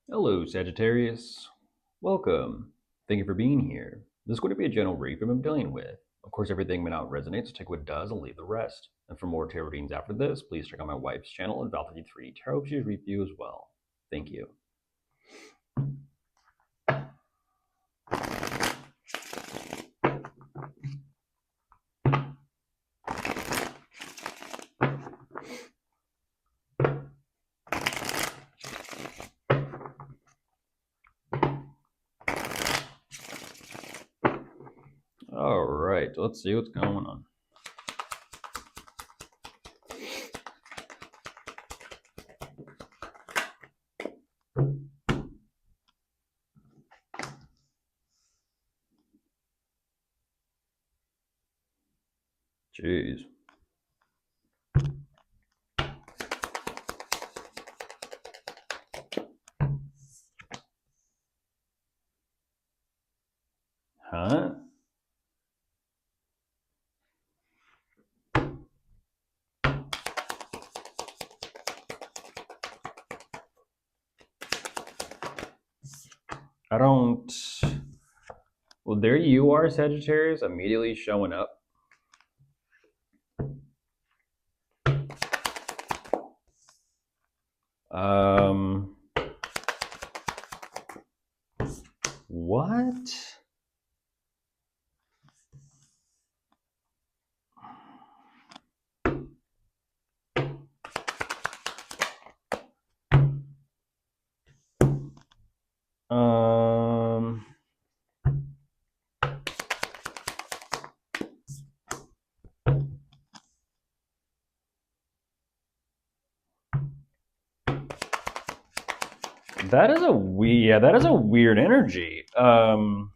Hello, Sagittarius. Welcome. Thank you for being here. This is going to be a general read I'm dealing with. Of course, everything may not resonate, so take what does and leave the rest. And for more tarot readings after this, please check out my wife's channel and Val53 Tarot. She's review as well. Thank you. All right, let's see what's going on. Jeez. Huh? I don't... Well, there you are, Sagittarius, immediately showing up. What? That is a weird energy. I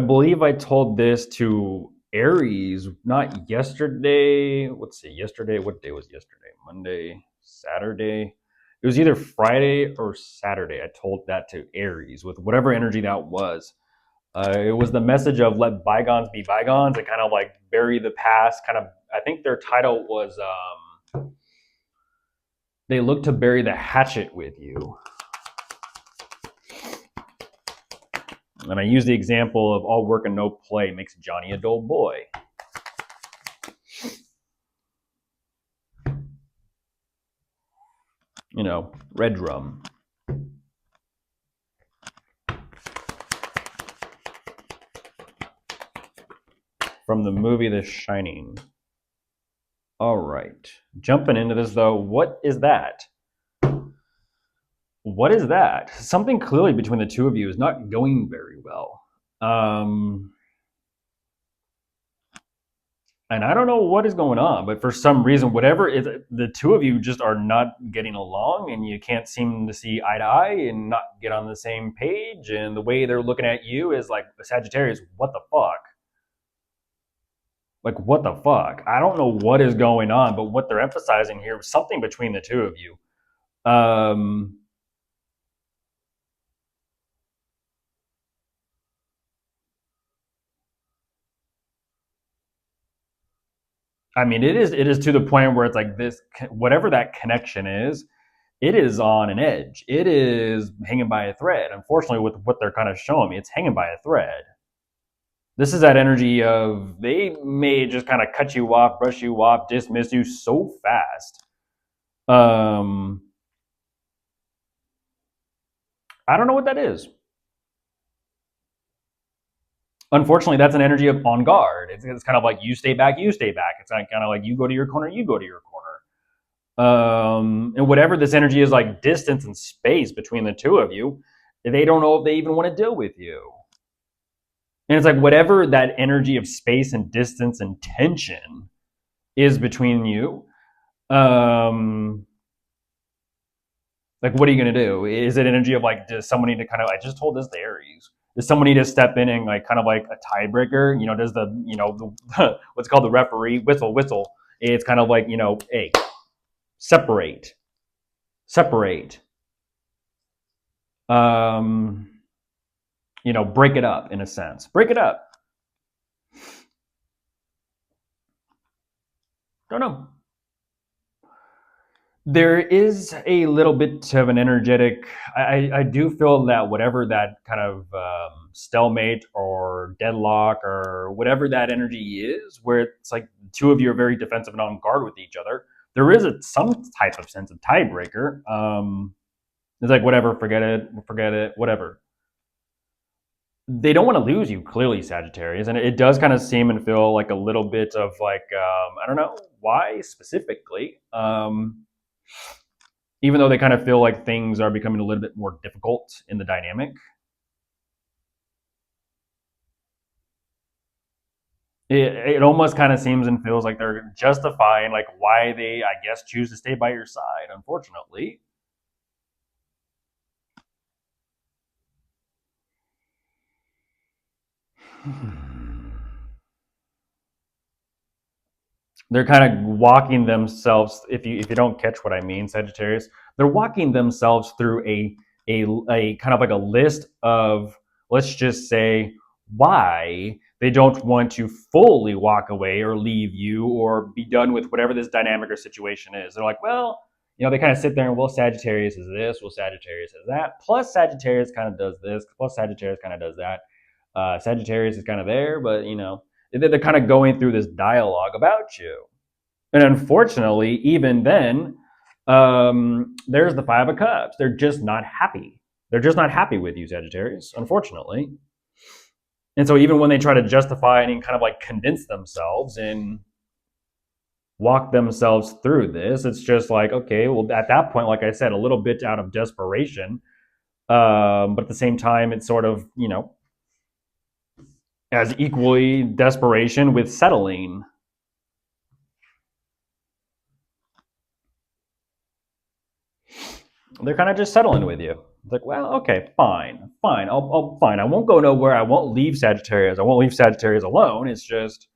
believe I told this to Aries not yesterday. Let's see, yesterday. What day was yesterday? Monday, Saturday. It was either Friday or Saturday. I told that to Aries with whatever energy that was. It was the message of let bygones be bygones and kind of like bury the past. Kind of, I think their title was they look to bury the hatchet with you. And I use the example of all work and no play makes Johnny a dull boy. You know, red drum. From the movie The Shining. All right. Jumping into this though, what is that? What is that? Something clearly between the two of you is not going very well. And I don't know what is going on, but for some reason, whatever is, the two of you just are not getting along, and you can't seem to see eye to eye and not get on the same page. And the way they're looking at you is like Sagittarius. What the fuck? Like what the fuck? I don't know what is going on, but what they're emphasizing here is something between the two of you. I mean, it is to the point where it's like this, whatever that connection is, it is on an edge. It is hanging by a thread. Unfortunately, with what they're kind of showing me, it's hanging by a thread. This is that energy of they may just kind of cut you off, brush you off, dismiss you so fast. I don't know what that is. Unfortunately, that's an energy of on guard. It's kind of like you stay back, you stay back. It's kind of like you go to your corner, you go to your corner. And whatever this energy is, like distance and space between the two of you, they don't know if they even want to deal with you. And it's like whatever that energy of space and distance and tension is between you, like what are you going to do? Is it energy of like, does someone need to kind of, I just told this to Aries, does someone need to step in and like kind of like a tiebreaker? You know, does the, you know, the, what's called the referee whistle. It's kind of like, you know, hey, separate. You know, break it up in a sense. Break it up. Don't know. There is a little bit of an energetic. I do feel that whatever that kind of stalemate or deadlock or whatever that energy is, where it's like the two of you are very defensive and on guard with each other, there is some type of sense of tiebreaker. It's like whatever, forget it, whatever. They don't want to lose you, clearly, Sagittarius, and it does kind of seem and feel like a little bit of like I don't know why specifically. Even though they kind of feel like things are becoming a little bit more difficult in the dynamic. It almost kind of seems and feels like they're justifying like why they, I guess, choose to stay by your side. Unfortunately, they're kind of walking themselves. If you don't catch what I mean, Sagittarius, they're walking themselves through a kind of like a list of, let's just say, why they don't want to fully walk away or leave you or be done with whatever this dynamic or situation is. They're like, well, they kind of sit there and, well, Sagittarius is this, well, Sagittarius is that, plus Sagittarius kind of does this, plus Sagittarius kind of does that. Sagittarius is kind of there, but they're kind of going through this dialogue about you. And unfortunately, even then, there's the Five of Cups. They're just not happy. They're just not happy with you, Sagittarius, unfortunately. And so even when they try to justify and kind of like condense themselves and walk themselves through this, it's just like, okay, well, at that point, like I said, a little bit out of desperation. But at the same time, it's sort of, as equally desperation with settling. They're kind of just settling with you. It's like, well, okay, fine. Fine. I won't go nowhere. I won't leave Sagittarius. I won't leave Sagittarius alone. It's just,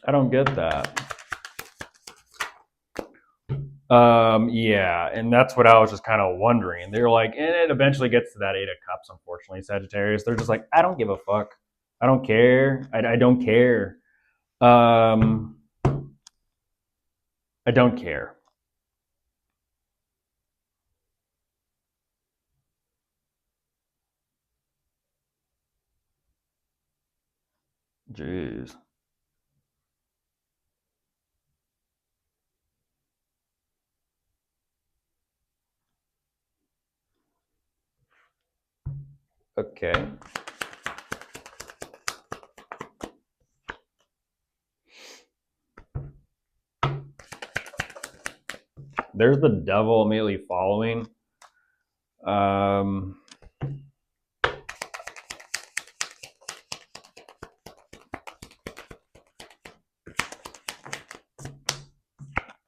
I don't get that. Yeah, and that's what I was just kind of wondering. They're like, and it eventually gets to that Eight of Cups, unfortunately, Sagittarius. They're just like, I don't give a fuck. I don't care. I don't care. Um, I don't care. Jeez. Okay. There's the devil immediately following. Um,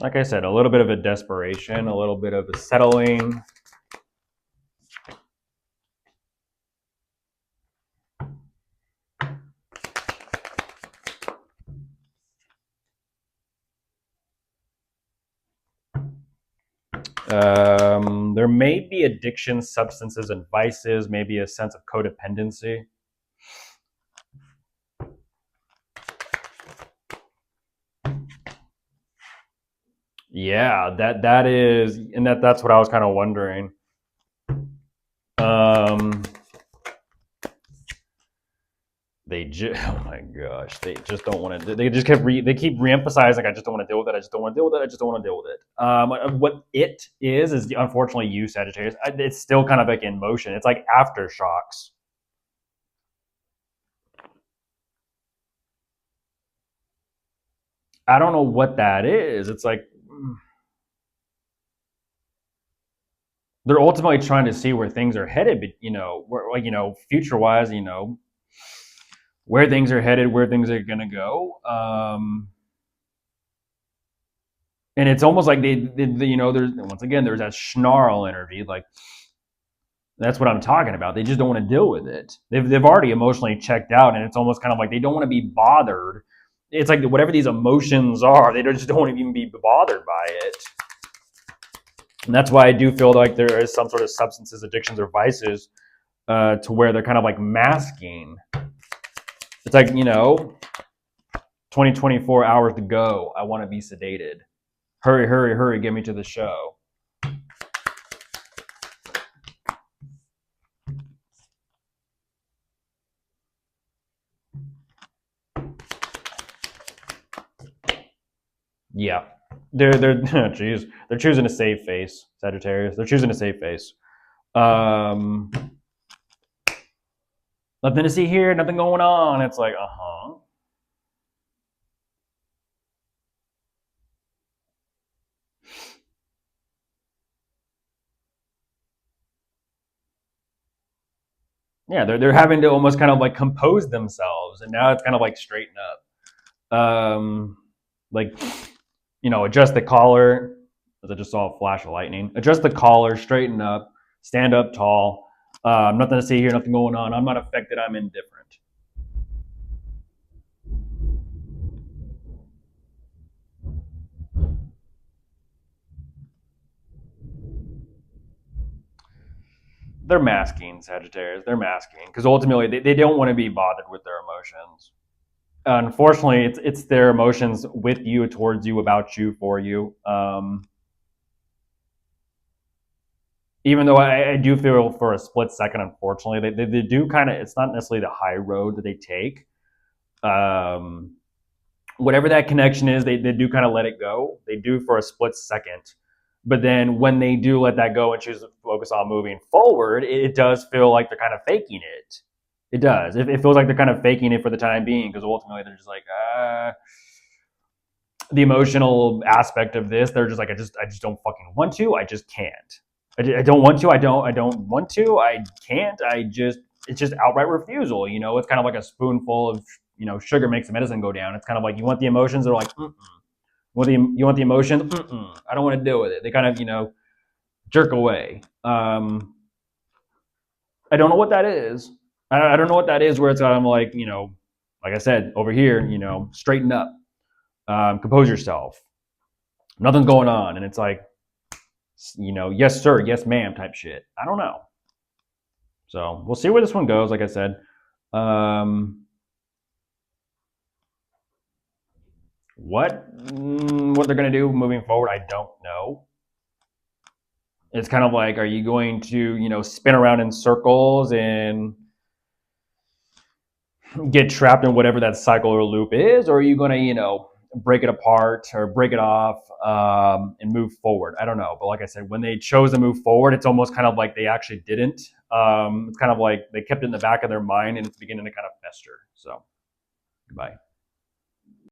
like I said, a little bit of a desperation, a little bit of a settling. There may be addictions, substances, and vices, maybe a sense of codependency. Yeah, that is, and that's what I was kind of wondering. Um, oh my gosh, they just don't want to. They just they keep reemphasizing, like, I just don't want to deal with it. I just don't want to deal with it. I just don't want to deal with it. What it is unfortunately you, Sagittarius. It's still kind of like in motion. It's like aftershocks. I don't know what that is. It's like they're ultimately trying to see where things are headed, but future wise, where things are headed, where things are gonna go. And it's almost like you know, there's once again, there's that snarl energy. Like, that's what I'm talking about. They just don't want to deal with it. They've already emotionally checked out, and it's almost kind of like they don't want to be bothered. It's like whatever these emotions are, they just don't want to even be bothered by it. And that's why I do feel like there is some sort of substances, addictions, or vices to where they're kind of like masking. It's like, you know, 24 hours to go. I want to be sedated. Hurry, hurry, hurry, get me to the show. Yeah. Geez, they're choosing a save face, Sagittarius. They're choosing a save face. Nothing to see here, nothing going on. It's like, uh-huh. Yeah, they're having to almost kind of like compose themselves, and now it's kind of like straighten up. Like, you know, adjust the collar. As I just saw a flash of lightning. Adjust the collar, straighten up, stand up tall. Nothing to see here, nothing going on. I'm not affected. I'm indifferent. They're masking, Sagittarius. They're masking because ultimately they don't want to be bothered with their emotions. Unfortunately, it's their emotions with you, towards you, about you, for you. Even though I do feel for a split second, unfortunately, they do kind of. It's not necessarily the high road that they take. Um, Whatever that connection is, they do kind of let it go. They do for a split second. But then when they do let that go and choose to focus on moving forward, it does feel like they're kind of faking it. It does. It feels like they're kind of faking it for the time being because ultimately they're just like, the emotional aspect of this. They're just like, I just don't fucking want to. I just can't. I don't want to. I don't want to. I can't. It's just outright refusal. You know, it's kind of like a spoonful of, you know, sugar makes the medicine go down. It's kind of like you want the emotions. They're like, mm-mm. You want the emotions? Mm-mm. I don't want to deal with it. They kind of, you know, jerk away. I don't know what that is. I don't know what that is. Where it's I'm like, you know, like I said over here, you know, straighten up, compose yourself. Nothing's going on, and it's like, you know, yes sir, yes ma'am type shit. I don't know. So we'll see where this one goes. Like I said, what they're gonna do moving forward, I don't know. It's kind of like, are you going to, you know, spin around in circles and get trapped in whatever that cycle or loop is, or are you going to, you know, break it apart or break it off, and move forward? I don't know. But like I said, when they chose to move forward, it's almost kind of like they actually didn't. It's kind of like they kept it in the back of their mind and it's beginning to kind of fester. So, goodbye.